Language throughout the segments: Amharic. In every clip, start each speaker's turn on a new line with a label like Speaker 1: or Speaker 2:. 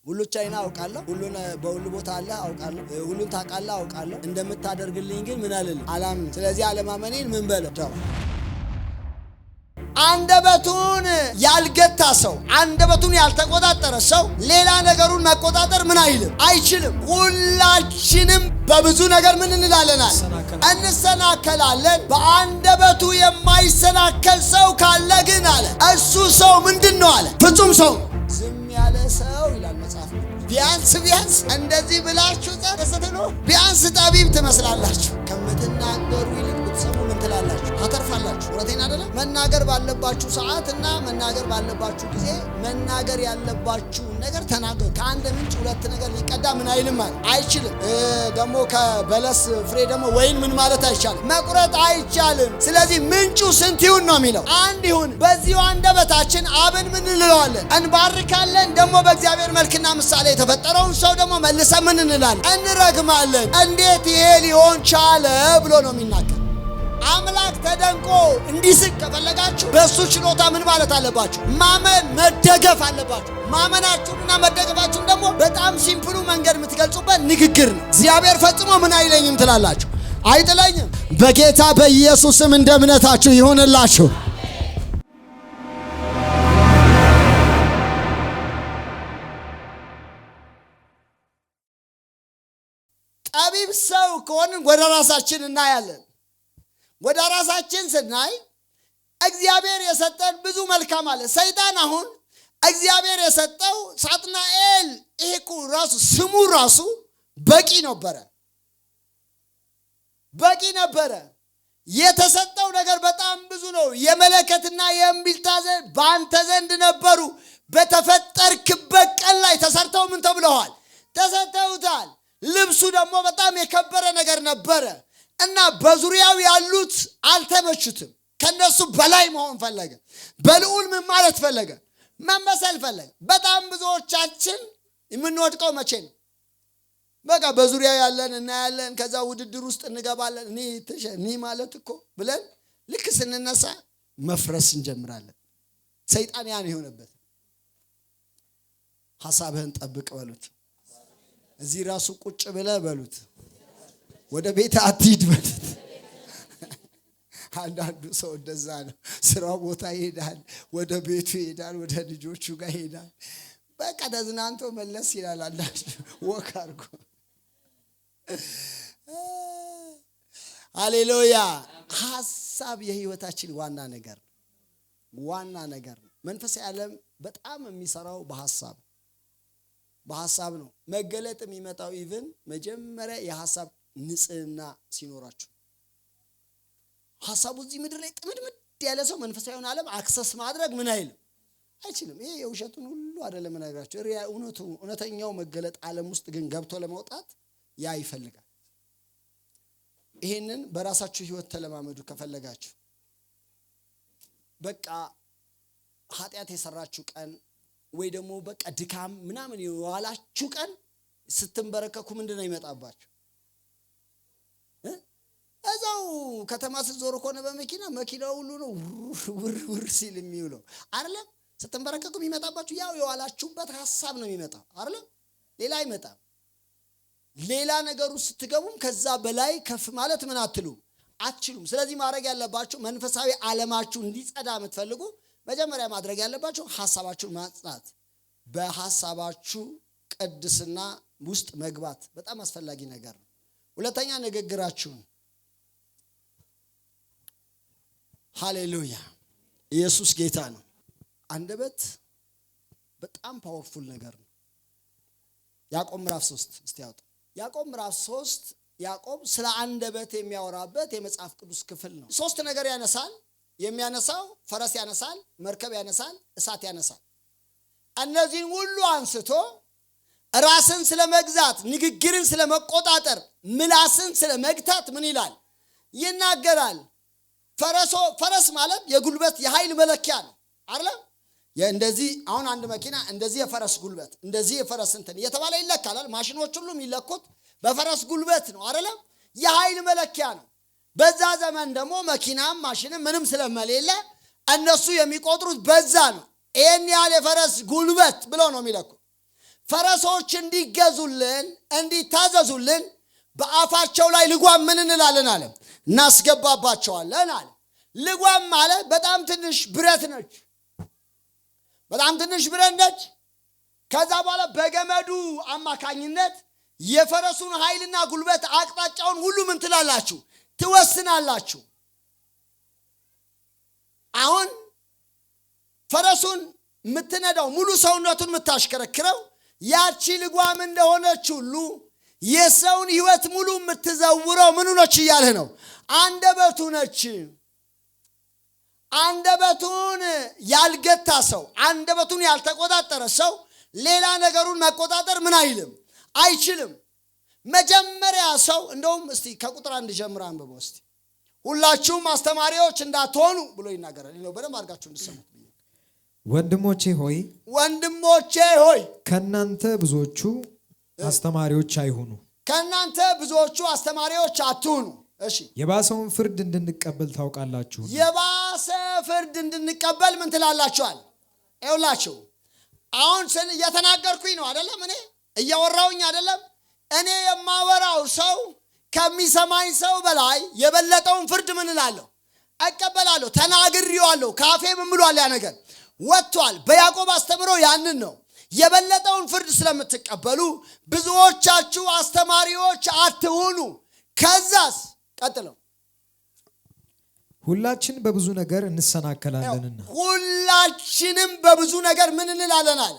Speaker 1: ሁሉ ቻይና አውቃለሁ፣ ሁሉን በሁሉ ቦታ አለ አውቃለሁ፣ ሁሉን ታውቃለህ አውቃለሁ፣ እንደምታደርግልኝ ግን ምን አልልም አላምንም። ስለዚህ አለማመኔን ምን በለው። አንደበቱን ያልገታ ሰው፣ አንደበቱን ያልተቆጣጠረ ሰው ሌላ ነገሩን መቆጣጠር ምን አይልም አይችልም። ሁላችንም በብዙ ነገር ምን እንላለናል? እንሰናከላለን። በአንደበቱ የማይሰናከል ሰው ካለ ግን አለ እሱ ሰው ምንድነው አለ? ፍጹም ሰው። ዝም ያለ ሰው ይላል መጽሐፍ። ቢያንስ እንደዚህ ብላችሁ ጸደሰተሎ ቢያንስ ጠቢብ ትመስላላችሁ። ከምትናገሩ ይልቅ ብትሰሙ ምን ትላላችሁ? ታተርፋላችሁ። እውነቴን አይደለም? መናገር ባለባችሁ ሰዓትና መናገር ባለባችሁ ጊዜ መናገር ያለባችሁ ነገር ተናገሩ። ከአንድ ምንጭ ሁለት ነገር ሊቀዳ ምን አይልም ማለት አይችልም። ደግሞ ከበለስ ፍሬ ደግሞ ወይን ምን ማለት አይቻልም፣ መቁረጥ አይቻልም። ስለዚህ ምንጩ ስንት ይሁን ነው የሚለው? አንድ ይሁን። በዚሁ አንደበታችን አብን ምን እንለዋለን? እንባርካለን። ደግሞ በእግዚአብሔር መልክና ምሳሌ የተፈጠረውን ሰው ደግሞ መልሰን ምን እንላለን? እንረግማለን። እንዴት ይሄ ሊሆን ቻለ ብሎ ነው የሚናገር። አምላክ ተደንቆ እንዲስቅ ከፈለጋችሁ በእሱ ችሎታ ምን ማለት አለባችሁ? ማመን፣ መደገፍ አለባችሁ። ማመናችሁንና መደገፋችሁን ደግሞ በጣም ሲምፕሉ መንገድ የምትገልጹበት ንግግር ነው። እግዚአብሔር ፈጽሞ ምን አይለኝም ትላላችሁ? አይጥለኝም። በጌታ በኢየሱስም እንደ እምነታችሁ ይሆንላችሁ። ጠቢብ ሰው ከሆንን ወደ ራሳችን እናያለን። ወደ ራሳችን ስናይ እግዚአብሔር የሰጠን ብዙ መልካም አለ። ሰይጣን አሁን እግዚአብሔር የሰጠው ሳጥናኤል ይሄ እኮ ራሱ ስሙ ራሱ በቂ ነበረ። የተሰጠው ነገር በጣም ብዙ ነው። የመለከትና የእምቢልታ ዘንድ በአንተ ዘንድ ነበሩ። በተፈጠርክበት ቀን ላይ ተሰርተው ምን ተብለዋል? ተሰጥተውታል። ልብሱ ደግሞ በጣም የከበረ ነገር ነበረ እና በዙሪያው ያሉት አልተመቹትም። ከነሱ በላይ መሆን ፈለገ። በልዑል ምን ማለት ፈለገ? መመሰል ፈለገ። በጣም ብዙዎቻችን የምንወድቀው መቼ ነው? በቃ በዙሪያው ያለን እናያለን። ከዛ ውድድር ውስጥ እንገባለን። እኔ ማለት እኮ ብለን ልክ ስንነሳ መፍረስ እንጀምራለን። ሰይጣን ያን የሆነበት። ሐሳብህን ጠብቅ በሉት። እዚህ ራሱ ቁጭ ብለህ በሉት። ወደ ቤት አትሂድ በሉት። አንዳንዱ ሰው እንደዛ ነው። ስራው ቦታ ይሄዳል፣ ወደ ቤቱ ይሄዳል፣ ወደ ልጆቹ ጋር ይሄዳል። በቃ ተዝናንቶ መለስ ይላል። አንዳንዱ ወክ አድርጎ ሃሌሉያ። ሐሳብ የህይወታችን ዋና ነገር ነው። መንፈሳዊ ዓለም በጣም የሚሰራው በሐሳብ ነው። መገለጥ የሚመጣው ኢቭን መጀመሪያ የሐሳብ ንጽህና ሲኖራችሁ። ሐሳቡ እዚህ ምድር ላይ ጥምድምድ ያለ ሰው መንፈሳዊውን ዓለም አክሰስ ማድረግ ምን አይችልም። ይሄ የውሸቱን ሁሉ አይደለም እነግራችሁ። እውነተኛው መገለጥ ዓለም ውስጥ ግን ገብቶ ለመውጣት ያ ይፈልጋል። ይሄንን በራሳችሁ ህይወት ተለማመዱ ከፈለጋችሁ። በቃ ኃጢአት የሰራችሁ ቀን ወይ ደግሞ በቃ ድካም ምናምን የዋላችሁ ቀን ስትንበረከኩ ምንድነው ይመጣባችሁ? እዛው ከተማ ስትዞሩ ከሆነ መኪናው ሁሉ ነው ውር ሲል የሚውለው አይደለም። ስትንበረከኩ የሚመጣባችሁ ያው የዋላችሁበት ሐሳብ ነው የሚመጣው አይደለም። ሌላ አይመጣም። ሌላ ነገሩ ስትገቡም ከዛ በላይ ከፍ ማለት ምን አትችሉም። ስለዚህ ማድረግ ያለባችሁ መንፈሳዊ ዓለማችሁ እንዲጸዳ የምትፈልጉ መጀመሪያ ማድረግ ያለባችሁ ሐሳባችሁን ማጽዳት፣ በሐሳባችሁ ቅድስና ውስጥ መግባት በጣም አስፈላጊ ነገር ነው። ሁለተኛ ንግግራችሁን። ሃሌሉያ፣ ኢየሱስ ጌታ ነው። አንደበት በጣም ፓወርፉል ነገር ነው። ያዕቆብ ምዕራፍ 3 እስቲ ያውጡ። ያዕቆብ ምዕራፍ 3 ያዕቆብ ስለ አንደበት የሚያወራበት የመጽሐፍ ቅዱስ ክፍል ነው። 3 ነገር ያነሳል። የሚያነሳው ፈረስ ያነሳል፣ መርከብ ያነሳል፣ እሳት ያነሳል። እነዚህን ሁሉ አንስቶ ራስን ስለመግዛት፣ ንግግርን ስለመቆጣጠር፣ ምላስን ስለመግታት ምን ይላል? ይናገራል። ፈረስ ማለት የጉልበት የኃይል መለኪያ ነው አይደል? እንደዚህ አሁን አንድ መኪና እንደዚህ የፈረስ ጉልበት እንደዚህ የፈረስ እንትን እየተባለ ይለካል። ማሽኖች ሁሉ የሚለኩት በፈረስ ጉልበት ነው አይደል? የኃይል መለኪያ ነው። በዛ ዘመን ደግሞ መኪናም ማሽንም ምንም ስለማይሌለ እነሱ የሚቆጥሩት በዛ ነው። ይሄን ያህል የፈረስ ጉልበት ብለው ነው የሚለኩት። ፈረሶች እንዲገዙልን እንዲታዘዙልን በአፋቸው ላይ ልጓም ምን እንላለን አለ እናስገባባቸዋለን አለ። ልጓም ማለት በጣም ትንሽ ብረት ነች። በጣም ትንሽ ብረት ነች። ከዛ በኋላ በገመዱ አማካኝነት የፈረሱን ኃይልና ጉልበት አቅጣጫውን ሁሉ ምን ትላላችሁ ትወስናላችሁ። አሁን ፈረሱን ምትነዳው ሙሉ ሰውነቱን ምታሽከረክረው ያቺ ልጓም እንደሆነች ሁሉ የሰውን ህይወት ሙሉ ምትዘውረው ምኑ ነች እያለ ነው አንደበቱ ነች። አንደበቱን ያልገታ ሰው አንደበቱን ያልተቆጣጠረ ሰው ሌላ ነገሩን መቆጣጠር ምን አይልም አይችልም። መጀመሪያ ሰው እንደውም እስቲ ከቁጥር 1 ጀምራ አንብበው እስቲ ሁላችሁም አስተማሪዎች እንዳትሆኑ ብሎ ይናገራል። ነው በደም አርጋችሁ እንድትሰሙት
Speaker 2: ወንድሞቼ ሆይ ከናንተ ብዙዎቹ አስተማሪዎች አይሁኑ።
Speaker 1: ከናንተ ብዙዎቹ አስተማሪዎች አትሁኑ። እሺ
Speaker 2: የባሰውን ፍርድ እንድንቀበል ታውቃላችሁ።
Speaker 1: የባሰ ፍርድ እንድንቀበል ምን ትላላችኋል? ይውላችሁ አሁን እየተናገርኩኝ ነው አይደለም? እኔ እያወራውኝ አይደለም? እኔ የማወራው ሰው ከሚሰማኝ ሰው በላይ የበለጠውን ፍርድ ምን እላለሁ እቀበላለሁ። ተናግሬዋለሁ። ካፌ ምን ብሏል? ያ ነገር ወጥቷል። በያዕቆብ አስተምሮ ያንን ነው። የበለጠውን ፍርድ ስለምትቀበሉ ብዙዎቻችሁ አስተማሪዎች አትሁኑ። ከዛስ ቀጥለው
Speaker 2: ሁላችን በብዙ ነገር እንሰናከላለንና
Speaker 1: ሁላችንም በብዙ ነገር ምን እንላለናል?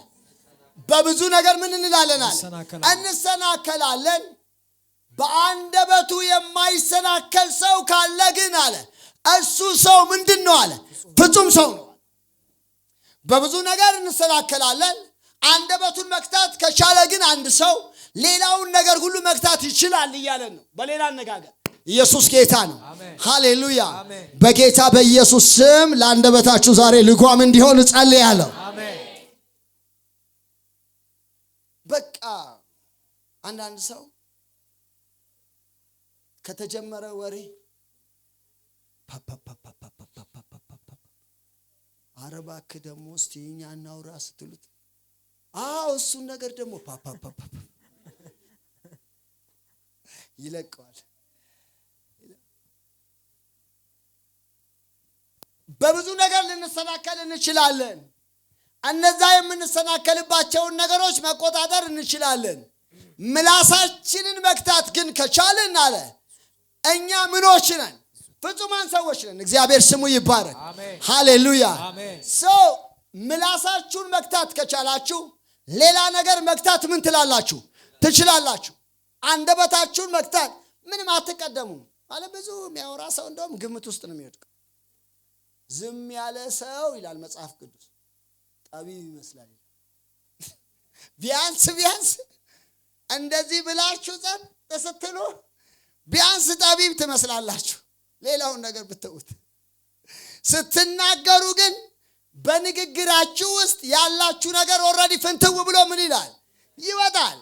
Speaker 1: በብዙ ነገር ምን እንላለናል? እንሰናከላለን። በአንደበቱ የማይሰናከል ሰው ካለ ግን አለ እሱ ሰው ምንድነው አለ ፍጹም ሰው ነው። በብዙ ነገር እንሰናከላለን። አንደበቱን መክታት ከቻለ ግን አንድ ሰው ሌላውን ነገር ሁሉ መክታት ይችላል እያለን ነው። በሌላ አነጋገር ኢየሱስ ጌታ ነው። ሃሌሉያ። በጌታ በኢየሱስ ስም ለአንደበታችሁ ዛሬ ልጓም እንዲሆን እጸልያለሁ። በቃ አንዳንድ ሰው ከተጀመረ ወሬ አረባክ ደግሞ እስቲ እኛ እናውራ ስትሉት እሱን ነገር ደግሞ ይለቀዋል። በብዙ ነገር ልንሰናከል እንችላለን። እነዛ የምንሰናከልባቸውን ነገሮች መቆጣጠር እንችላለን። ምላሳችንን መክታት ግን ከቻልን አለ እኛ ምኖች ነን? ፍጹማን ሰዎች ነን። እግዚአብሔር ስሙ ይባረክ። ሃሌሉያ። ምላሳችሁን መክታት ከቻላችሁ ሌላ ነገር መክታት ምን ትላላችሁ ትችላላችሁ። አንደበታችሁን መክታት ምንም አትቀደሙም ማለት ብዙ የሚያወራ ሰው እንደውም ግምት ውስጥ ነው የሚወድቀው። ዝም ያለ ሰው ይላል መጽሐፍ ቅዱስ ጠቢብ ይመስላል። ቢያንስ እንደዚህ ብላችሁ ጸጥ ስትሉ ቢያንስ ጠቢብ ትመስላላችሁ። ሌላውን ነገር ብትውት ስትናገሩ ግን በንግግራችሁ ውስጥ ያላችሁ ነገር ኦሬዲ ፍንትው ብሎ ምን ይላል ይወጣል።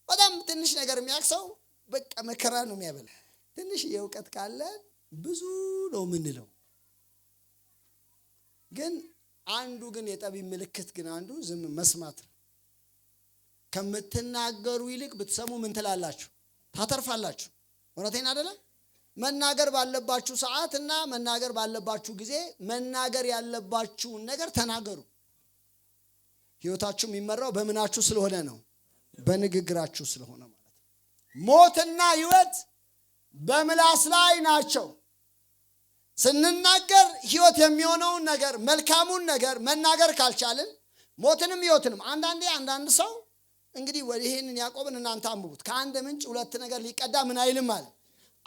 Speaker 1: በጣም ትንሽ ነገር የሚያክሰው በቃ መከራ ነው የሚያበላ። ትንሽ የእውቀት ካለ ብዙ ነው ምንለው። ግን አንዱ ግን የጠቢብ ምልክት ግን አንዱ ዝም መስማት ነው። ከምትናገሩ ይልቅ ብትሰሙ ምን ትላላችሁ ታተርፋላችሁ። እውነቴን አይደለም? መናገር ባለባችሁ ሰዓት እና መናገር ባለባችሁ ጊዜ መናገር ያለባችሁን ነገር ተናገሩ። ህይወታችሁ የሚመራው በምናችሁ ስለሆነ ነው? በንግግራችሁ ስለሆነ ማለት ነው። ሞትና ህይወት በምላስ ላይ ናቸው። ስንናገር ህይወት የሚሆነውን ነገር መልካሙን ነገር መናገር ካልቻልን ሞትንም ህይወትንም አንዳንድ ሰው እንግዲህ ይሄንን ያዕቆብን እናንተ አንብቡት። ከአንድ ምንጭ ሁለት ነገር ሊቀዳ ምን አይልም ማለት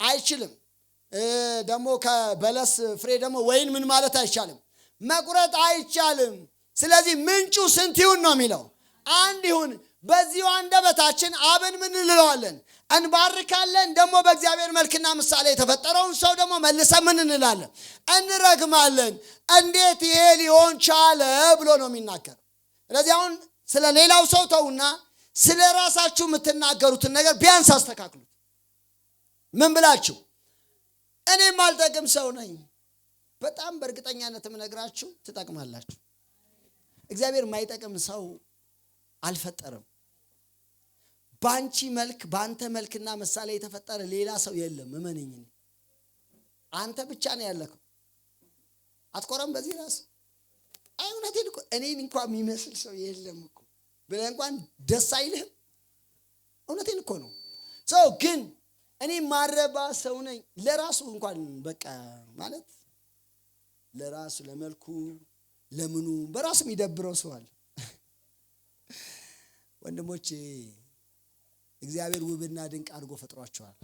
Speaker 1: አይችልም። ደግሞ ከበለስ ፍሬ ደግሞ ወይን ምን ማለት አይቻልም መቁረጥ አይቻልም። ስለዚህ ምንጩ ስንት ይሁን ነው የሚለው? አንድ ይሁን። በዚሁ አንደበታችን አብን ምን እንለዋለን? እንባርካለን። ደግሞ በእግዚአብሔር መልክና ምሳሌ የተፈጠረውን ሰው ደግሞ መልሰን ምን እንላለን? እንረግማለን። እንዴት ይሄ ሊሆን ቻለ ብሎ ነው የሚናገር። ስለዚህ አሁን ስለ ሌላው ሰው ተውና ስለ ራሳችሁ የምትናገሩትን ነገር ቢያንስ አስተካክሉት። ምን ብላችሁ? እኔ ማልጠቅም ሰው ነኝ። በጣም በእርግጠኛነት የምነግራችሁ ትጠቅማላችሁ። እግዚአብሔር ማይጠቅም ሰው አልፈጠረም። ባንቺ መልክ ባንተ መልክና ምሳሌ የተፈጠረ ሌላ ሰው የለም። እመነኝ፣ አንተ ብቻ ነው ያለከው። አትቆረም በዚህ ራስ። አይ እውነቴን እኮ እኔን እንኳን የሚመስል ሰው የለም እኮ ብለህ እንኳን ደስ አይልህም? እውነቴን እኮ ነው። ሰው ግን እኔ ማረባ ሰው ነኝ ለራሱ እንኳን በቃ ማለት ለራሱ ለመልኩ ለምኑ በራሱ የሚደብረው ሰው አለ። ወንድሞቼ እግዚአብሔር ውብና ድንቅ አድርጎ ፈጥሯቸዋል።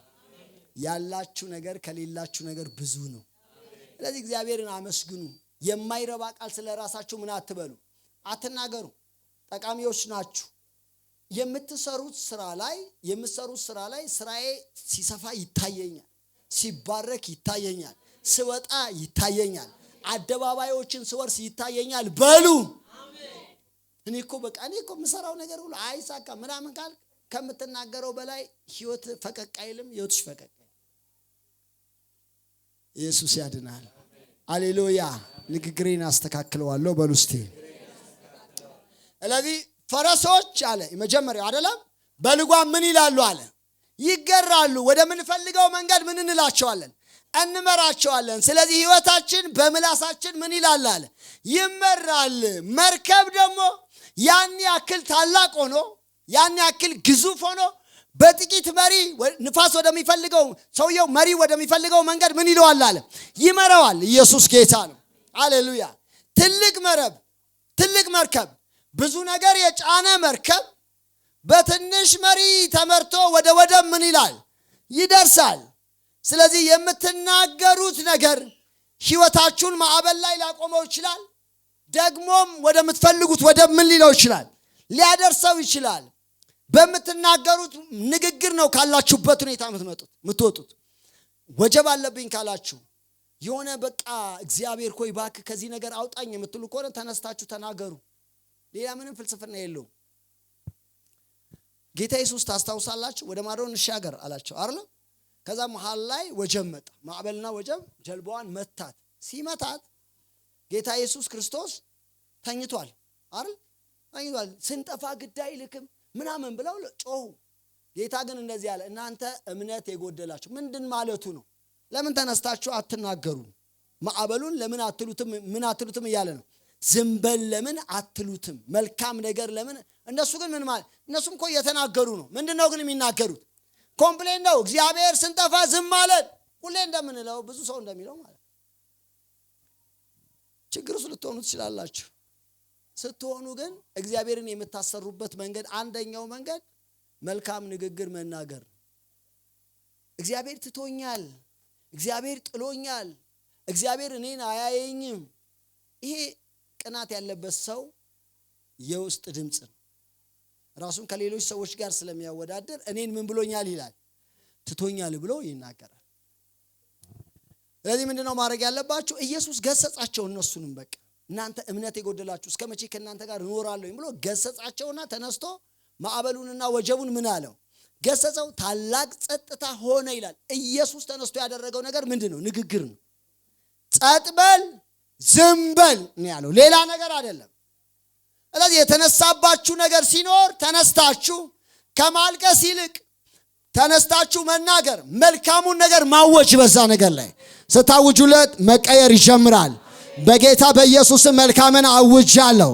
Speaker 1: ያላችሁ ነገር ከሌላችሁ ነገር ብዙ ነው። ስለዚህ እግዚአብሔርን አመስግኑ። የማይረባ ቃል ስለራሳችሁ ምን አትበሉ፣ አትናገሩ። ጠቃሚዎች ናችሁ። የምትሰሩት ስራ ላይ ስራዬ ሲሰፋ ይታየኛል፣ ሲባረክ ይታየኛል፣ ስወጣ ይታየኛል፣ አደባባዮችን ስወርስ ይታየኛል በሉ። እኔ እኮ የምሰራው ነገር ሁሉ አይሳካ ምናምን ካል ከምትናገረው በላይ ህይወት ፈቀቅ አይልም። ህይወትሽ ፈቀቅ ኢየሱስ ያድናል። ሃሌሉያ። ንግግሬን አስተካክለዋለሁ በሉ እስቲ። ስለዚህ ፈረሶች አለ የመጀመሪያው አይደለም በልጓም ምን ይላሉ አለ ይገራሉ። ወደ ምን ፈልገው መንገድ ምን እንላቸዋለን? እንመራቸዋለን። ስለዚህ ህይወታችን በምላሳችን ምን ይላል አለ ይመራል። መርከብ ደግሞ ያን ያክል ታላቅ ሆኖ ያን ያክል ግዙፍ ሆኖ በጥቂት መሪ ንፋስ ወደሚፈልገው ሰውየው መሪ ወደሚፈልገው መንገድ ምን ይለዋል አለ ይመራዋል። ኢየሱስ ጌታ ነው። ሃሌሉያ። ትልቅ መርከብ ብዙ ነገር የጫነ መርከብ በትንሽ መሪ ተመርቶ ወደ ወደብ ምን ይላል ይደርሳል። ስለዚህ የምትናገሩት ነገር ህይወታችሁን ማዕበል ላይ ሊያቆመው ይችላል። ደግሞም ወደምትፈልጉት ወደብ ምን ሊለው ይችላል ሊያደርሰው ይችላል። በምትናገሩት ንግግር ነው ካላችሁበት ሁኔታ የምትወጡት። ወጀብ አለብኝ ካላችሁ የሆነ በቃ እግዚአብሔር ሆይ እባክህ ከዚህ ነገር አውጣኝ የምትሉ ከሆነ ተነስታችሁ ተናገሩ። ሌላ ምንም ፍልስፍና የለውም። ጌታ ኢየሱስ ታስታውሳላችሁ ወደ ማዶ እንሻገር አላቸው አይደል? ከዛ መሃል ላይ ወጀብ መጣ። ማዕበልና ወጀብ ጀልባዋን መታት። ሲመታት ጌታ ኢየሱስ ክርስቶስ ተኝቷል አይደል? ተኝቷል። ስንጠፋ ግድ አይልክም ምናምን ብለው ጮሁ። ጌታ ግን እንደዚህ አለ፣ እናንተ እምነት የጎደላችሁ። ምንድን ማለቱ ነው? ለምን ተነስታችሁ አትናገሩ? ማዕበሉን ለምን አትሉትም? ምን አትሉትም እያለ ነው። ዝም በል ለምን አትሉትም? መልካም ነገር ለምን? እነሱ ግን ምን ማለት? እነሱም እኮ እየተናገሩ ነው። ምንድነው ግን የሚናገሩት? ኮምፕሌን ነው። እግዚአብሔር ስንጠፋ ዝም አለን። ሁሌ እንደምንለው ብዙ ሰው እንደሚለው ማለት ችግር ውስጥ ልትሆኑ ትችላላችሁ። ስትሆኑ ግን እግዚአብሔርን የምታሰሩበት መንገድ አንደኛው መንገድ መልካም ንግግር መናገር። እግዚአብሔር ትቶኛል፣ እግዚአብሔር ጥሎኛል፣ እግዚአብሔር እኔን አያየኝም። ይሄ ቅናት ያለበት ሰው የውስጥ ድምጽ ነው። ራሱን ከሌሎች ሰዎች ጋር ስለሚያወዳደር እኔን ምን ብሎኛል ይላል፣ ትቶኛል ብሎ ይናገራል። ስለዚህ ምንድነው ማድረግ ያለባችሁ? ኢየሱስ ገሰጻቸው እነሱንም በቃ እናንተ እምነት የጎደላችሁ እስከ መቼ ከእናንተ ጋር እኖራለሁ ብሎ ገሰጻቸውና ተነስቶ ማዕበሉንና ወጀቡን ምን አለው ገሰጸው። ታላቅ ጸጥታ ሆነ ይላል። ኢየሱስ ተነስቶ ያደረገው ነገር ምንድነው? ንግግር ነው። ጸጥ በል ዝም በል ነው ያለው፣ ሌላ ነገር አይደለም። ስለዚህ የተነሳባችሁ ነገር ሲኖር ተነስታችሁ ከማልቀስ ይልቅ ተነስታችሁ መናገር፣ መልካሙን ነገር ማወጅ። በዛ ነገር ላይ ስታውጁለት መቀየር ይጀምራል። በጌታ በኢየሱስ መልካምን አውጃለሁ።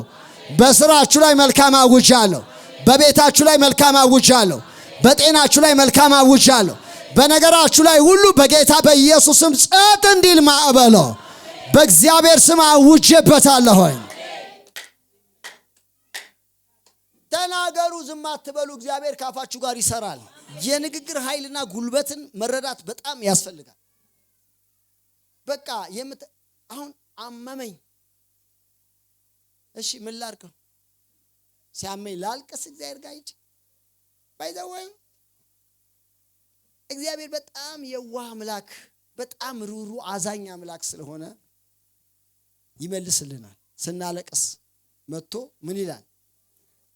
Speaker 1: በስራችሁ ላይ መልካም አውጃለሁ። በቤታችሁ ላይ መልካም አውጃለሁ። በጤናችሁ ላይ መልካም አውጃለሁ። በነገራችሁ ላይ ሁሉ በጌታ በኢየሱስም ጸጥ እንዲል ማዕበሎ በእግዚአብሔር ስም አውጄበታለሁ። ተናገሩ፣ ዝም አትበሉ። እግዚአብሔር ካፋችሁ ጋር ይሰራል። የንግግር ኃይልና ጉልበትን መረዳት በጣም ያስፈልጋል። በቃ አሁን አመመኝ፣ እሺ ምን ላድርግ? ሲያመኝ ላልቅስ እግዚአብሔር ጋር ሂጅ ባይዘወይ። እግዚአብሔር በጣም የዋህ አምላክ፣ በጣም ሩሩ አዛኝ አምላክ ስለሆነ ይመልስልናል። ስናለቅስ መጥቶ ምን ይላል?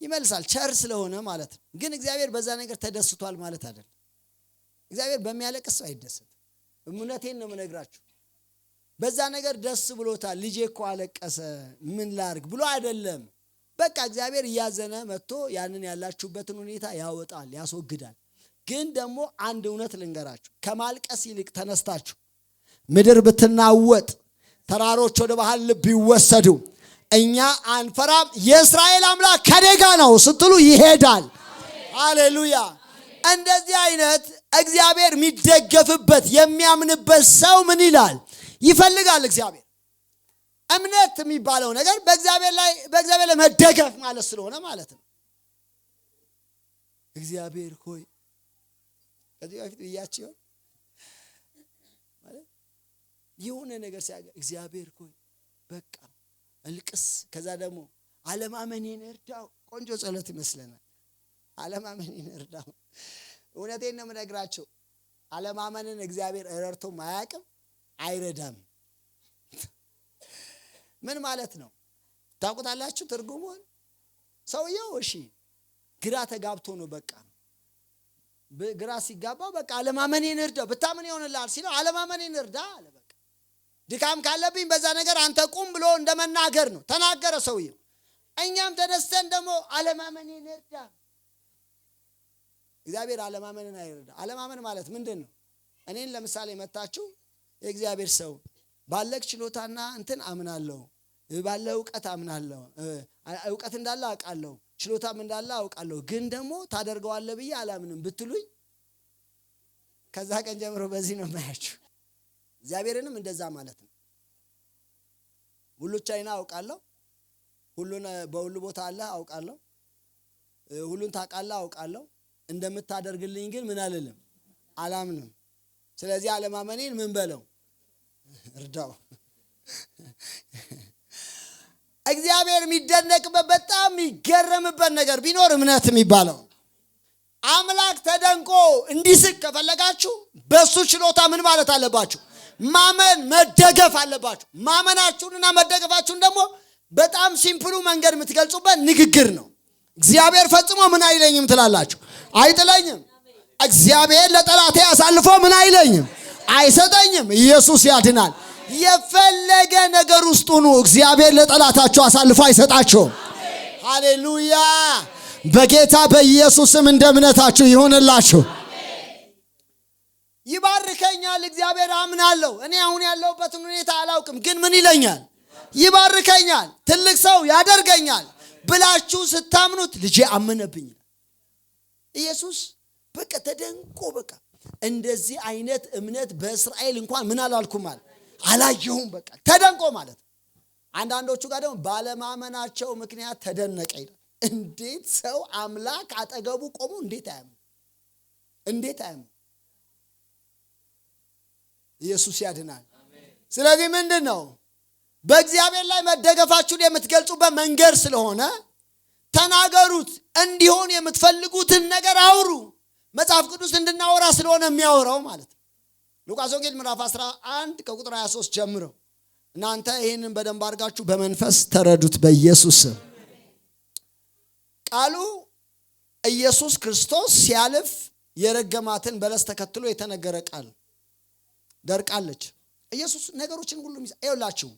Speaker 1: ይመልሳል። ቸር ስለሆነ ማለት ነው። ግን እግዚአብሔር በዛ ነገር ተደስቷል ማለት አይደለም። እግዚአብሔር በሚያለቅስ ሰው አይደሰትም። እምነቴን ነው የምነግራችሁ። በዛ ነገር ደስ ብሎታል። ልጄ እኮ አለቀሰ ምን ላድርግ ብሎ አይደለም። በቃ እግዚአብሔር እያዘነ መጥቶ ያንን ያላችሁበትን ሁኔታ ያወጣል፣ ያስወግዳል። ግን ደግሞ አንድ እውነት ልንገራችሁ፣ ከማልቀስ ይልቅ ተነስታችሁ ምድር ብትናወጥ ተራሮች ወደ ባህር ልብ ቢወሰዱ እኛ አንፈራም፣ የእስራኤል አምላክ ከኔ ጋር ነው ስትሉ ይሄዳል። ሃሌሉያ። እንደዚህ አይነት እግዚአብሔር የሚደገፍበት የሚያምንበት ሰው ምን ይላል? ይፈልጋል። እግዚአብሔር እምነት የሚባለው ነገር በእግዚአብሔር ላይ መደገፍ ማለት ስለሆነ ማለት ነው። እግዚአብሔር ሆይ ከዚህ በፊት ብያችሁ ማለት የሆነ ነገር ሲያገኝ እግዚአብሔር ሆይ በቃ እልቅስ፣ ከዛ ደግሞ አለማመኔን እርዳው። ቆንጆ ጸሎት ይመስለናል። አለማመኔን እርዳው። እውነቴን ነው የምነግራቸው። አለማመንን እግዚአብሔር ረድቶም አያውቅም፣ አይረዳም። ምን ማለት ነው ታውቁታላችሁ ትርጉሙን? ሰውየው እሺ ግራ ተጋብቶ ነው። በቃ ግራ ሲጋባው በቃ አለማመኔን እርዳው፣ ብታምን ይሆንልሃል ሲለው አለማመኔን እርዳ አለ። በቃ ድካም ካለብኝ በዛ ነገር አንተ ቁም ብሎ እንደመናገር ነው ተናገረ ሰውየው። እኛም ተነስተን ደግሞ አለማመኔን እርዳ። እግዚአብሔር አለማመንን አይረዳ። አለማመን ማለት ምንድን ነው? እኔን ለምሳሌ መታችሁ የእግዚአብሔር ሰው ባለክ ችሎታና እንትን አምናለሁ፣ ባለ ዕውቀት አምናለሁ፣ ዕውቀት እንዳለ አውቃለሁ፣ ችሎታም እንዳለ አውቃለሁ፣ ግን ደግሞ ታደርገዋለህ ብዬ አላምንም ብትሉኝ ከዛ ቀን ጀምሮ በዚህ ነው የማያችሁ። እግዚአብሔርንም እንደዛ ማለት ነው። ሁሉ ቻይና አውቃለሁ፣ ሁሉን በሁሉ ቦታ አለ አውቃለሁ፣ ሁሉን ታውቃለህ አውቃለሁ፣ እንደምታደርግልኝ ግን ምን አልልም አላምንም። ስለዚህ አለማመኔን ምን በለው እርዳው። እግዚአብሔር የሚደነቅበት በጣም የሚገረምበት ነገር ቢኖር እምነት የሚባለው አምላክ ተደንቆ እንዲስቅ ከፈለጋችሁ በሱ ችሎታ ምን ማለት አለባችሁ? ማመን መደገፍ አለባችሁ። ማመናችሁንና መደገፋችሁን ደግሞ በጣም ሲምፕሉ መንገድ የምትገልጹበት ንግግር ነው። እግዚአብሔር ፈጽሞ ምን አይለኝም ትላላችሁ? አይጥለኝም። እግዚአብሔር ለጠላቴ አሳልፎ ምን አይለኝም? አይሰጠኝም። ኢየሱስ ያድናል። የፈለገ ነገር ውስጥ ሁኑ፣ እግዚአብሔር ለጠላታችሁ አሳልፎ አይሰጣችሁም። ሃሌሉያ። በጌታ በኢየሱስም እንደ እምነታችሁ ይሆንላችሁ። ይባርከኛል እግዚአብሔር አምናለሁ። እኔ አሁን ያለሁበትን ሁኔታ አላውቅም፣ ግን ምን ይለኛል? ይባርከኛል፣ ትልቅ ሰው ያደርገኛል ብላችሁ ስታምኑት ልጄ አመነብኝ። ኢየሱስ በቃ ተደንቆ በቃ እንደዚህ አይነት እምነት በእስራኤል እንኳን ምን አላልኩም ማለት አላየሁም። በቃ ተደንቆ ማለት። አንዳንዶቹ ጋር ደግሞ ባለማመናቸው ምክንያት ተደነቀ ይላል። እንዴት ሰው አምላክ አጠገቡ ቆሞ እንዴት አያምኑ? እንዴት አያምኑ? ኢየሱስ ያድናል። ስለዚህ ምንድነው በእግዚአብሔር ላይ መደገፋችሁን የምትገልጹበት መንገድ ስለሆነ ተናገሩት። እንዲሆን የምትፈልጉትን ነገር አውሩ። መጽሐፍ ቅዱስ እንድናወራ ስለሆነ የሚያወራው ማለት ነው። ሉቃስ ወንጌል ምዕራፍ 11 ከቁጥር 23 ጀምሮ እናንተ ይሄንን በደንብ አድርጋችሁ በመንፈስ ተረዱት በኢየሱስ ስም። ቃሉ ኢየሱስ ክርስቶስ ሲያልፍ የረገማትን በለስ ተከትሎ የተነገረ ቃል ደርቃለች። ኢየሱስ ነገሮችን ሁሉ ይኸውላችሁ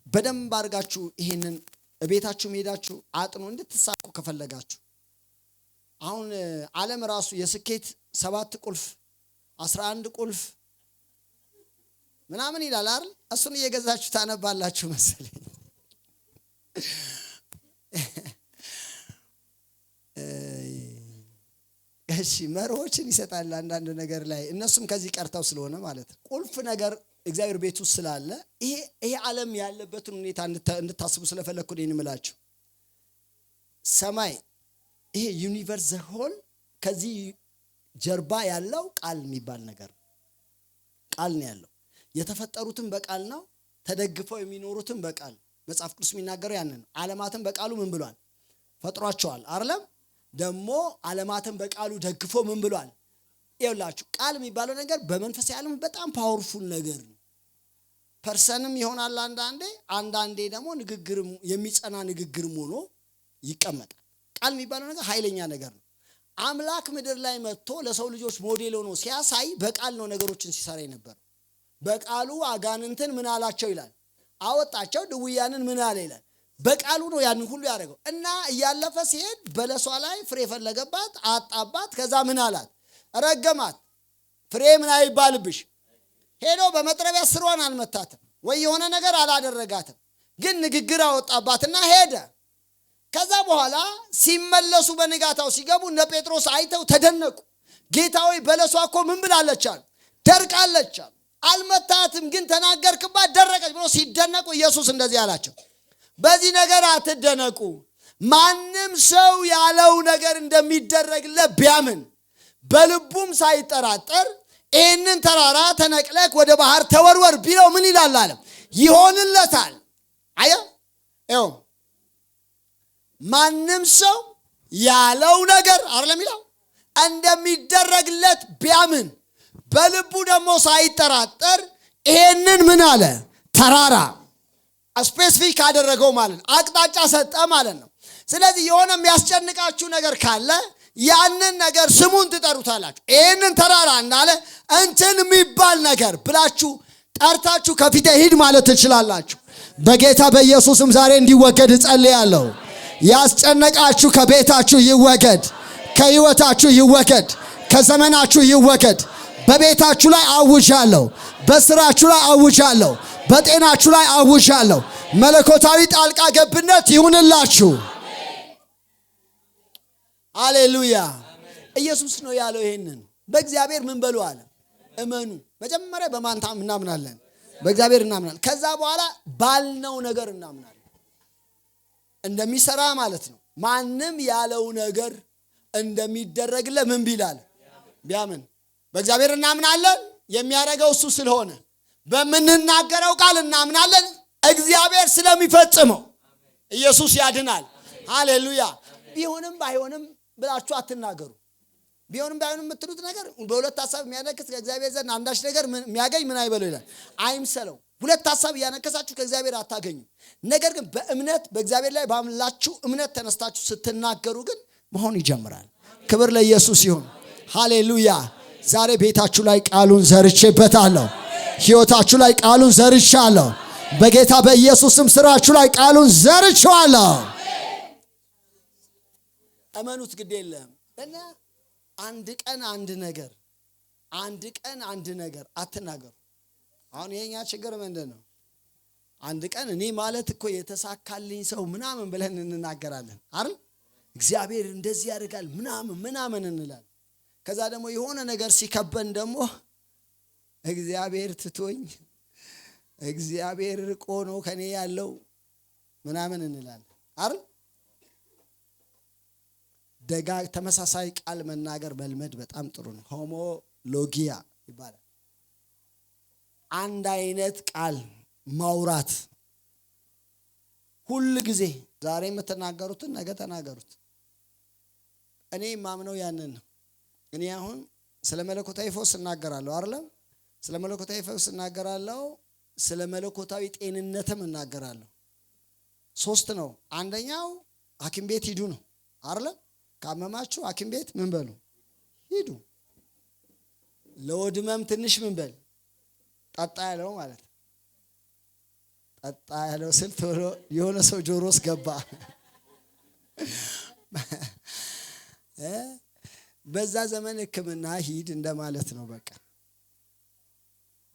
Speaker 1: በደንብ አድርጋችሁ ይሄንን ቤታችሁ ሄዳችሁ አጥኑ እንድትሳኩ ከፈለጋችሁ። አሁን ዓለም ራሱ የስኬት 7 ቁልፍ 11 ቁልፍ ምናምን ይላል አይደል? እሱን እየገዛችሁ ታነባላችሁ መሰለኝ። እሺ መርሆችን ይሰጣል አንዳንድ ነገር ላይ፣ እነሱም ከዚህ ቀርተው ስለሆነ ማለት ነው። ቁልፍ ነገር እግዚአብሔር ቤት ውስጥ ስላለ ይሄ ዓለም ያለበትን ሁኔታ እንድታስቡ ስለፈለኩ ነው የምላችሁ። ሰማይ ይሄ ዩኒቨርስ ዘሆል ከዚህ ጀርባ ያለው ቃል የሚባል ነገር ቃል ነው ያለው። የተፈጠሩትን በቃል ነው፣ ተደግፈው የሚኖሩትን በቃል። መጽሐፍ ቅዱስ የሚናገረው ያንን ዓለማትን በቃሉ ምን ብሏል? ፈጥሯቸዋል አይደለም? ደግሞ ዓለማትን በቃሉ ደግፎ ምን ብሏል? ይኸውላችሁ ቃል የሚባለው ነገር በመንፈሳዊ ዓለም በጣም ፓወርፉል ነገር ነው። ፐርሰንም ይሆናል አንዳንዴ ደግሞ ንግግርም የሚጸና ንግግርም ሆኖ ይቀመጣል። ቃል የሚባለው ነገር ኃይለኛ ነገር ነው። አምላክ ምድር ላይ መጥቶ ለሰው ልጆች ሞዴል ሆኖ ሲያሳይ በቃል ነው ነገሮችን ሲሰራ ነበር። በቃሉ አጋንንትን ምን አላቸው ይላል? አወጣቸው። ድውያንን ምን አለ ይላል? በቃሉ ነው ያን ሁሉ ያደረገው። እና እያለፈ ሲሄድ በለሷ ላይ ፍሬ ፈለገባት፣ አጣባት። ከዛ ምን አላት? ረገማት። ፍሬ ምን አይባልብሽ። ሄዶ በመጥረቢያ ስሯን አልመታትም ወይ የሆነ ነገር አላደረጋትም፣ ግን ንግግር አወጣባትና ሄደ። ከዛ በኋላ ሲመለሱ በንጋታው ሲገቡ እነ ጴጥሮስ አይተው ተደነቁ። ጌታ ሆይ በለሷ እኮ ምን ብላለች አሉ? ደርቃለች አሉ። አልመታትም ግን ተናገርክባት ደረቀች ብሎ ሲደነቁ ኢየሱስ እንደዚህ አላቸው፣ በዚህ ነገር አትደነቁ። ማንም ሰው ያለው ነገር እንደሚደረግለት ቢያምን በልቡም ሳይጠራጠር ይህንን ተራራ ተነቅለክ ወደ ባህር ተወርወር ቢለው ምን ይላል አለ? ይሆንለታል። አያ ይኸው ማንም ሰው ያለው ነገር አይደለም ይላል እንደሚደረግለት ቢያምን በልቡ ደግሞ ሳይጠራጠር ይሄንን ምን አለ? ተራራ ስፔሲፊክ አደረገው ማለት ነው። አቅጣጫ ሰጠ ማለት ነው። ስለዚህ የሆነ የሚያስጨንቃችሁ ነገር ካለ ያንን ነገር ስሙን ትጠሩታላችሁ። ይሄንን ተራራ እንዳለ እንትን የሚባል ነገር ብላችሁ ጠርታችሁ ከፊቴ ሂድ ማለት ትችላላችሁ። በጌታ በኢየሱስም ዛሬ እንዲወገድ እጸልያለሁ። ያስጨነቃችሁ ከቤታችሁ ይወገድ፣ ከህይወታችሁ ይወገድ፣ ከዘመናችሁ ይወገድ። በቤታችሁ ላይ አውጃለሁ፣ በስራችሁ ላይ አውጃለሁ፣ በጤናችሁ ላይ አውጃለሁ። መለኮታዊ ጣልቃ ገብነት ይሁንላችሁ። ሃሌሉያ። ኢየሱስ ነው ያለው ይሄንን። በእግዚአብሔር ምን በሉ አለ? እመኑ። መጀመሪያ በማን እናምናለን? በእግዚአብሔር እናምናለን። ከዛ በኋላ ባልነው ነገር እናምናለን። እንደሚሰራ ማለት ነው። ማንም ያለው ነገር እንደሚደረግለት ምን ቢላል? ቢያምን። በእግዚአብሔር እናምናለን፣ የሚያደርገው እሱ ስለሆነ። በምንናገረው ቃል እናምናለን፣ እግዚአብሔር ስለሚፈጽመው። ኢየሱስ ያድናል። ሃሌሉያ። ቢሆንም ባይሆንም ብላችሁ አትናገሩ። ቢሆንም ባይሆንም የምትሉት ነገር በሁለት ሐሳብ የሚያነክስ ከእግዚአብሔር ዘንድ አንዳች ነገር የሚያገኝ ምን አይበለው ይላል፣ አይምሰለው። ሁለት ሐሳብ እያነከሳችሁ ከእግዚአብሔር አታገኙ። ነገር ግን በእምነት በእግዚአብሔር ላይ ባምላችሁ እምነት ተነስታችሁ ስትናገሩ ግን መሆን ይጀምራል። ክብር ለኢየሱስ ይሁን። ሃሌሉያ። ዛሬ ቤታችሁ ላይ ቃሉን ዘርቼበታለሁ። ሕይወታችሁ ላይ ቃሉን ዘርቻለሁ። በጌታ በኢየሱስም ስራችሁ ላይ ቃሉን ዘርቻለሁ። እመኑት፣ ግድ የለም። እና አንድ ቀን አንድ ነገር አትናገሩ። አሁን የኛ ችግር ምንድን ነው? አንድ ቀን እኔ ማለት እኮ የተሳካልኝ ሰው ምናምን ብለን እንናገራለን አይደል? እግዚአብሔር እንደዚህ ያደርጋል ምናምን እንላለን። ከዛ ደግሞ የሆነ ነገር ሲከበን ደግሞ እግዚአብሔር ትቶኝ እግዚአብሔር ርቆ ነው ከኔ ያለው ምናምን እንላለን አይደል? ተመሳሳይ ቃል መናገር መልመድ በጣም ጥሩ ነው። ሆሞሎጊያ ይባላል። አንድ አይነት ቃል ማውራት ሁሉ ጊዜ። ዛሬ የምትናገሩትን ነገ ተናገሩት። እኔ ማምነው ያንን ነው። እኔ አሁን ስለ መለኮታዊ ፈውስ እናገራለሁ አይደለም? ስለ መለኮታዊ ፈውስ እናገራለሁ። ስለ መለኮታዊ ጤንነትም እናገራለሁ። 3 ነው። አንደኛው ሐኪም ቤት ሂዱ ነው አይደለም? ካመማችሁ ሐኪም ቤት ምን በሉ? ሂዱ። ለወድመም ትንሽ ምን በል? ጠጣ ያለው ማለት ጠጣ ያለው ስል ቶሎ የሆነ ሰው ጆሮስ ገባ። በዛ ዘመን ሕክምና ሂድ እንደማለት ነው። በቃ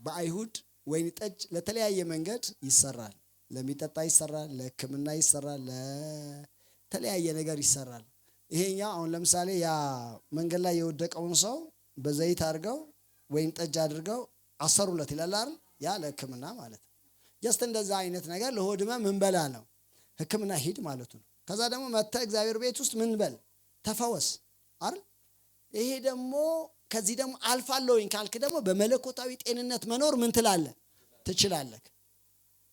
Speaker 1: በአይሁድ ወይን ጠጅ ለተለያየ መንገድ ይሰራል። ለሚጠጣ ይሰራል፣ ለሕክምና ይሰራል፣ ለተለያየ ነገር ይሰራል። ይሄኛው አሁን ለምሳሌ ያ መንገድ ላይ የወደቀውን ሰው በዘይት አድርገው ወይን ጠጅ አድርገው አሰሩለት ይላል አይደል? ያ ለሕክምና ማለት ነው። ጀስት እንደዛ አይነት ነገር ለሆድመ ምን በላ ነው ሕክምና ሂድ ማለቱ ነው። ከዛ ደግሞ መጥተህ እግዚአብሔር ቤት ውስጥ ምን በል ተፈወስ አይደል? ይሄ ደግሞ ከዚህ ደግሞ አልፋለሁኝ ካልክ ደግሞ በመለኮታዊ ጤንነት መኖር ምን ትላለህ? ትችላለህ።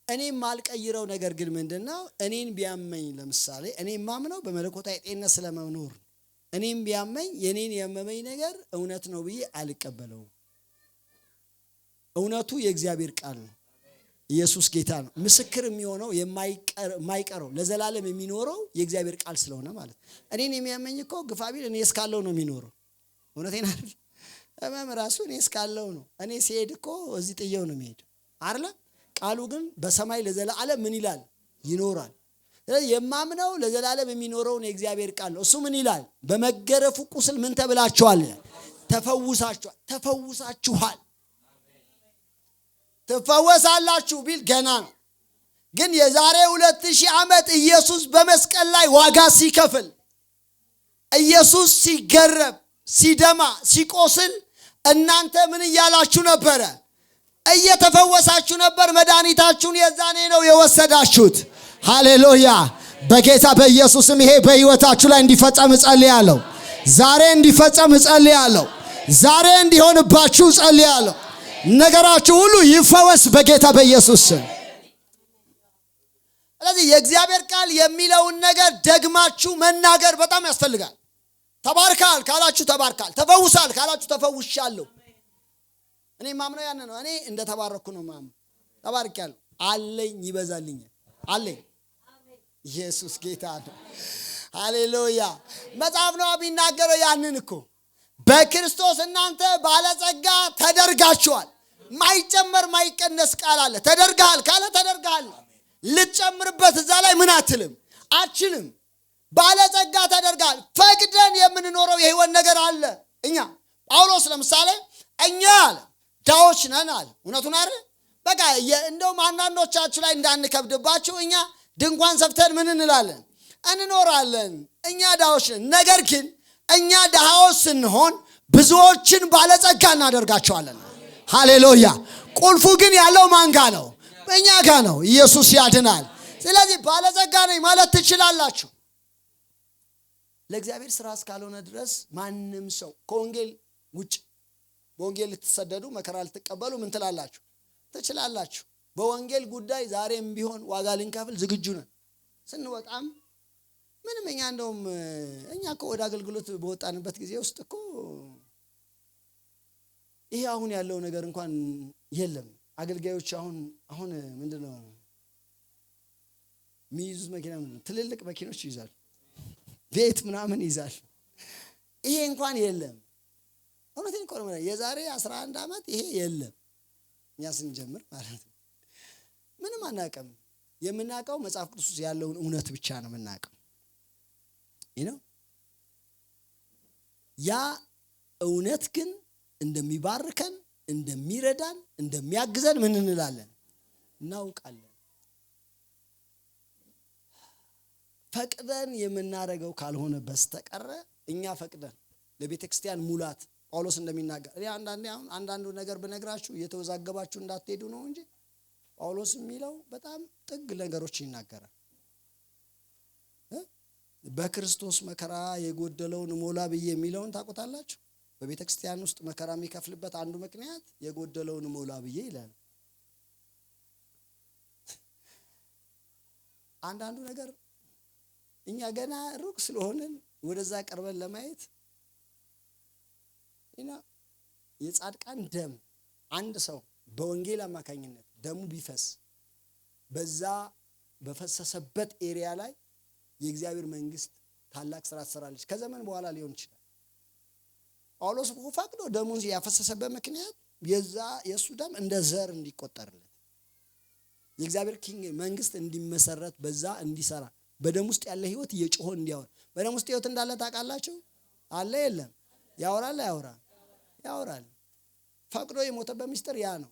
Speaker 1: እኔም ማልቀይረው ነገር ግን ምንድነው? እኔን ቢያመኝ ለምሳሌ እኔ ማምነው በመለኮታዊ ጤንነት ስለመኖር እኔም ቢያመኝ የኔን ያመመኝ ነገር እውነት ነው ብዬ አልቀበለውም። እውነቱ የእግዚአብሔር ቃል ነው። ኢየሱስ ጌታ ነው። ምስክር የሚሆነው የማይቀረው ለዘላለም የሚኖረው የእግዚአብሔር ቃል ስለሆነ ማለት እኔን የሚያመኝ እኮ ግፋቢል እኔ እስካለው ነው የሚኖረው። እውነቴን አይደል? እመም ራሱ እኔ እስካለው ነው። እኔ ሲሄድ እኮ እዚህ ጥየው ነው የሚሄድ አይደል? ቃሉ ግን በሰማይ ለዘላለም ምን ይላል? ይኖራል። የማምነው ለዘላለም የሚኖረውን የእግዚአብሔር ቃል ነው። እሱ ምን ይላል? በመገረፉ ቁስል ምን ተብላችኋል? ተፈውሳችኋል። ተፈውሳችኋል። ትፈወሳላችሁ ቢል ገና ነው። ግን የዛሬ 2000 ዓመት ኢየሱስ በመስቀል ላይ ዋጋ ሲከፍል፣ ኢየሱስ ሲገረብ፣ ሲደማ፣ ሲቆስል እናንተ ምን እያላችሁ ነበረ? እየተፈወሳችሁ ነበር። መድኃኒታችሁን የዛኔ ነው የወሰዳችሁት። ሃሌሉያ! በጌታ በኢየሱስም ይሄ በሕይወታችሁ ላይ እንዲፈጸም እጸልያለሁ። ዛሬ እንዲፈጸም እጸልያለሁ። ዛሬ እንዲሆንባችሁ እጸልያለሁ። ነገራችሁ ሁሉ ይፈወስ በጌታ በኢየሱስ ስም። ስለዚህ የእግዚአብሔር ቃል የሚለውን ነገር ደግማችሁ መናገር በጣም ያስፈልጋል። ተባርካል ካላችሁ ተባርካል፣ ተፈውሳል ካላችሁ ተፈውሻለሁ። እኔ ማምነው ያን ነው። እኔ እንደ ተባረኩ ነው ማምነው። ተባርካለሁ፣ አለኝ፣ ይበዛልኛል፣ አለኝ። ኢየሱስ ጌታ ነው። ሃሌሉያ! መጽሐፍ ነው ቢናገረው ያንን እኮ በክርስቶስ እናንተ ባለጸጋ ተደርጋችኋል። ማይጨመር ማይቀነስ ቃል አለ። ተደርጋል ካለ ተደርጋል። ልትጨምርበት እዛ ላይ ምን አትልም፣ አትችልም። ባለጸጋ ተደርጋል። ፈቅደን የምንኖረው የህይወት ነገር አለ። እኛ ጳውሎስ ለምሳሌ እኛ አለ ዳዎች ነን አለ። እውነቱን አይደል? በቃ እንደውም አንዳንዶቻችሁ ላይ እንዳንከብድባችሁ እኛ ድንኳን ሰፍተን ምን እንላለን? እንኖራለን። እኛ ዳዎች ነን። ነገር ግን እኛ ድሃዎች ስንሆን ብዙዎችን ባለጸጋ እናደርጋቸዋለን። ሃሌሉያ! ቁልፉ ግን ያለው ማን ጋ ነው? እኛ ጋ ነው። ኢየሱስ ያድናል። ስለዚህ ባለጸጋ ነኝ ማለት ትችላላችሁ። ለእግዚአብሔር ስራ እስካልሆነ ድረስ ማንም ሰው ከወንጌል ውጭ በወንጌል ልትሰደዱ መከራ ልትቀበሉ ምን ትላላችሁ? ትችላላችሁ። በወንጌል ጉዳይ ዛሬም ቢሆን ዋጋ ልንከፍል ዝግጁ ነን። ስንወጣም ምንም እኛ እንደውም እኛ እኮ ወደ አገልግሎት በወጣንበት ጊዜ ውስጥ እኮ ይሄ አሁን ያለው ነገር እንኳን የለም። አገልጋዮች አሁን ምንድነው የሚይዙት? መኪና ትልልቅ መኪኖች ይይዛሉ፣ ቤት ምናምን ይይዛሉ። ይሄ እንኳን የለም። እውነቴን እኮ ነው። የዛሬ 11 ዓመት ይሄ የለም። እኛ ስንጀምር ማለት ነው ምንም አናውቅም። የምናውቀው መጽሐፍ ቅዱስ ውስጥ ያለውን እውነት ብቻ ነው የምናውቀው። ያ እውነት ግን እንደሚባርከን፣ እንደሚረዳን፣ እንደሚያግዘን ምን እንላለን? እናውቃለን። ፈቅደን የምናደርገው ካልሆነ በስተቀር እኛ ፈቅደን ለቤተ ክርስቲያን ሙላት ጳውሎስ እንደሚናገር እኔ አንዳንዱ ነገር በነግራችሁ እየተወዛገባችሁ እንዳትሄዱ ነው እንጂ ጳውሎስ የሚለው በጣም ጥግ ነገሮች ይናገራል። በክርስቶስ መከራ የጎደለውን ሞላ ብዬ የሚለውን ታውቁታላችሁ። በቤተ ክርስቲያን ውስጥ መከራ የሚከፍልበት አንዱ ምክንያት የጎደለውን ሞላ ብዬ ይላል። አንዳንዱ ነገር እኛ ገና ሩቅ ስለሆንን ወደዛ ቀርበን ለማየት የጻድቃን ደም አንድ ሰው በወንጌል አማካኝነት ደሙ ቢፈስ በዛ በፈሰሰበት ኤሪያ ላይ የእግዚአብሔር መንግስት ታላቅ ስራ ትሰራለች። ከዘመን በኋላ ሊሆን ይችላል። ጳውሎስ ፈቅዶ ደሙን ያፈሰሰበት ምክንያት የሱ ደም እንደ ዘር እንዲቆጠርለት የእግዚአብሔር መንግስት እንዲመሰረት በዛ እንዲሰራ በደም ውስጥ ያለ ህይወት እየጮኸ እንዲያወራ። በደም ውስጥ ህይወት እንዳለ ታውቃላችሁ? አለ የለም? ያወራል አያወራም? ያወራል። ፈቅዶ የሞተበት ምስጢር ያ ነው።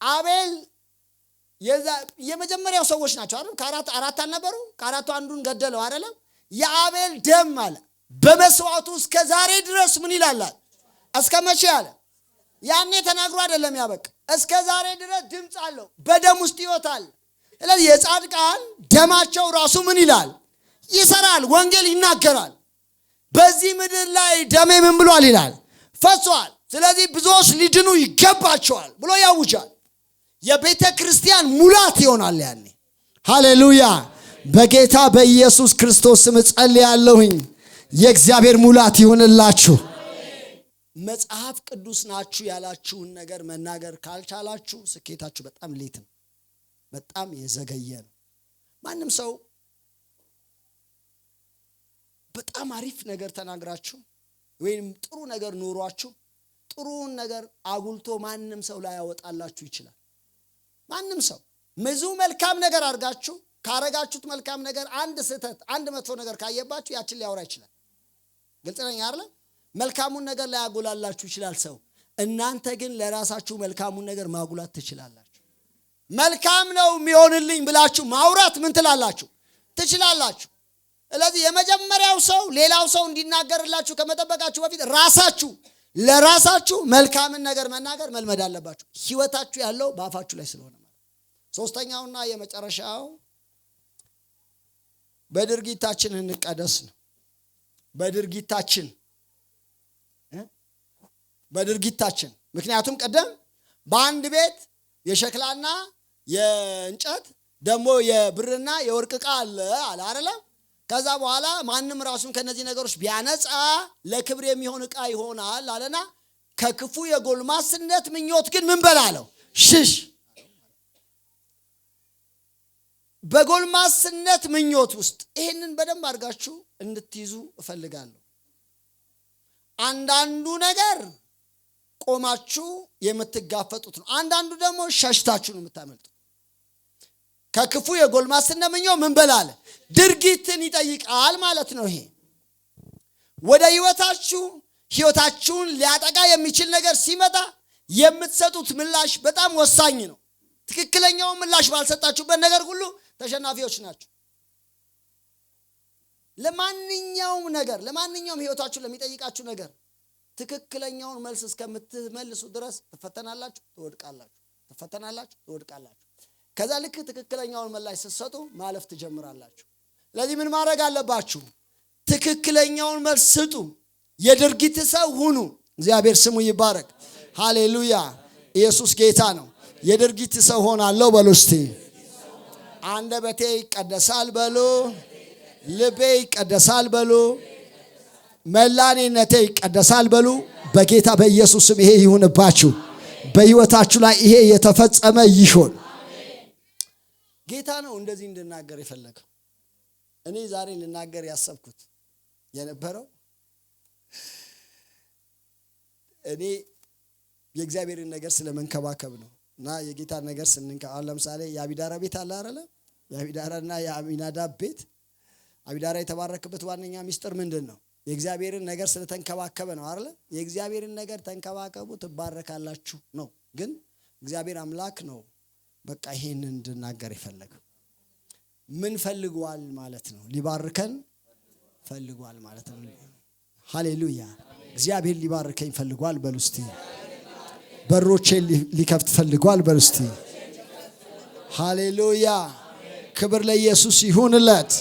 Speaker 1: አቤል የመጀመሪያው ሰዎች ናቸው አይደል? ከአራት አልነበሩ? ከአራቱ አንዱን ገደለው አይደለም? የአቤል ደም አለ በመስዋዕቱ እስከ ዛሬ ድረስ ምን ይላል? እስከ መቼ አለ? ያኔ ተናግሮ አይደለም ያበቃ። እስከ ዛሬ ድረስ ድምጽ አለው። በደም ውስጥ ህይወት አለ። ስለዚህ የጻድቃን ደማቸው ራሱ ምን ይላል? ይሰራል። ወንጌል ይናገራል። በዚህ ምድር ላይ ደሜ ምን ብሏል ይላል? ፈሷል። ስለዚህ ብዙዎች ሊድኑ ይገባቸዋል ብሎ ያውጃል። የቤተ ክርስቲያን ሙላት ይሆናል ያኔ። ሃሌሉያ! በጌታ በኢየሱስ ክርስቶስ ስም ጸልያለሁኝ። የእግዚአብሔር ሙላት ይሁንላችሁ። መጽሐፍ ቅዱስ ናችሁ ያላችሁን ነገር መናገር ካልቻላችሁ ስኬታችሁ በጣም ሌት ነው፣ በጣም የዘገየ ነው። ማንም ሰው በጣም አሪፍ ነገር ተናግራችሁ ወይም ጥሩ ነገር ኖሯችሁ ጥሩን ነገር አጉልቶ ማንም ሰው ላይ ያወጣላችሁ ይችላል። ማንም ሰው ብዙ መልካም ነገር አድርጋችሁ ካረጋችሁት መልካም ነገር አንድ ስህተት አንድ መጥፎ ነገር ካየባችሁ ያችን ሊያወራ ይችላል። ግልጽ ነኝ አይደል? መልካሙን ነገር ላያጎላላችሁ ይችላል ሰው። እናንተ ግን ለራሳችሁ መልካሙን ነገር ማጉላት ትችላላችሁ። መልካም ነው የሚሆንልኝ ብላችሁ ማውራት ምን ትላላችሁ? ትችላላችሁ። ስለዚህ የመጀመሪያው ሰው ሌላው ሰው እንዲናገርላችሁ ከመጠበቃችሁ በፊት ራሳችሁ ለራሳችሁ መልካምን ነገር መናገር መልመድ አለባችሁ። ህይወታችሁ ያለው በአፋችሁ ላይ ስለሆነ ማለት። ሶስተኛውና የመጨረሻው በድርጊታችን እንቀደስ ነው። በድርጊታችን ምክንያቱም ቀደም በአንድ ቤት የሸክላና የእንጨት ደግሞ የብርና የወርቅ ዕቃ አለ አይደለም? ከዛ በኋላ ማንም ራሱን ከነዚህ ነገሮች ቢያነጻ ለክብር የሚሆን ዕቃ ይሆናል አለና ከክፉ የጎልማስነት ምኞት ግን ምን በላለው? ሽሽ። በጎልማስነት ምኞት ውስጥ ይሄንን በደንብ አድርጋችሁ እንድትይዙ እፈልጋለሁ። አንዳንዱ ነገር ቆማችሁ የምትጋፈጡት ነው። አንዳንዱ ደግሞ ሸሽታችሁ ነው የምታመልጡት። ከክፉ የጎልማስነት ምኞት ምን በላለ? ድርጊትን ይጠይቃል ማለት ነው። ይሄ ወደ ህይወታችሁን ሊያጠቃ የሚችል ነገር ሲመጣ የምትሰጡት ምላሽ በጣም ወሳኝ ነው። ትክክለኛውን ምላሽ ባልሰጣችሁበት ነገር ሁሉ ተሸናፊዎች ናቸው። ለማንኛውም ህይወታችሁ ለሚጠይቃችሁ ነገር ትክክለኛውን መልስ እስከምትመልሱ ድረስ ትፈተናላችሁ፣ ትወድቃላችሁ። ከዛ ልክ ትክክለኛውን ምላሽ ስትሰጡ ማለፍ ትጀምራላችሁ። ስለዚህ ምን ማድረግ አለባችሁ? ትክክለኛውን መልስ ስጡ። የድርጊት ሰው ሁኑ። እግዚአብሔር ስሙ ይባረክ። ሃሌሉያ። ኢየሱስ ጌታ ነው። የድርጊት ሰው ሆናለሁ በሉ እስቲ። አንደበቴ ይቀደሳል በሉ፣ ልቤ ይቀደሳል በሉ፣ መላኔነቴ ይቀደሳል በሉ። በጌታ በኢየሱስ ስም ይሄ ይሁንባችሁ። በህይወታችሁ ላይ ይሄ የተፈጸመ ይሁን። ጌታ ነው እንደዚህ እንድናገር የፈለገው። እኔ ዛሬ ልናገር ያሰብኩት የነበረው እኔ የእግዚአብሔርን ነገር ስለመንከባከብ ነው። እና የጌታን ነገር ስንንከባከብ ለምሳሌ የአቢዳራ ቤት አለ አይደል? የአቢዳራና የአሚናዳብ ቤት አቢዳራ የተባረከበት ዋነኛ ሚስጥር ምንድነው? የእግዚአብሔርን ነገር ስለተንከባከበ ነው አይደል? የእግዚአብሔርን ነገር ተንከባከቡ ትባረካላችሁ ነው። ግን እግዚአብሔር አምላክ ነው በቃ ይሄን እንድናገር የፈለገው። ምን ፈልጓል ማለት ነው? ሊባርከን ፈልጓል ማለት ነው። ሃሌሉያ። እግዚአብሔር ሊባርከኝ ፈልጓል በሉ እስቲ። በሮቼን ሊከፍት ፈልጓል በሉ እስቲ። ሃሌሉያ። ክብር ለኢየሱስ ይሁንለት።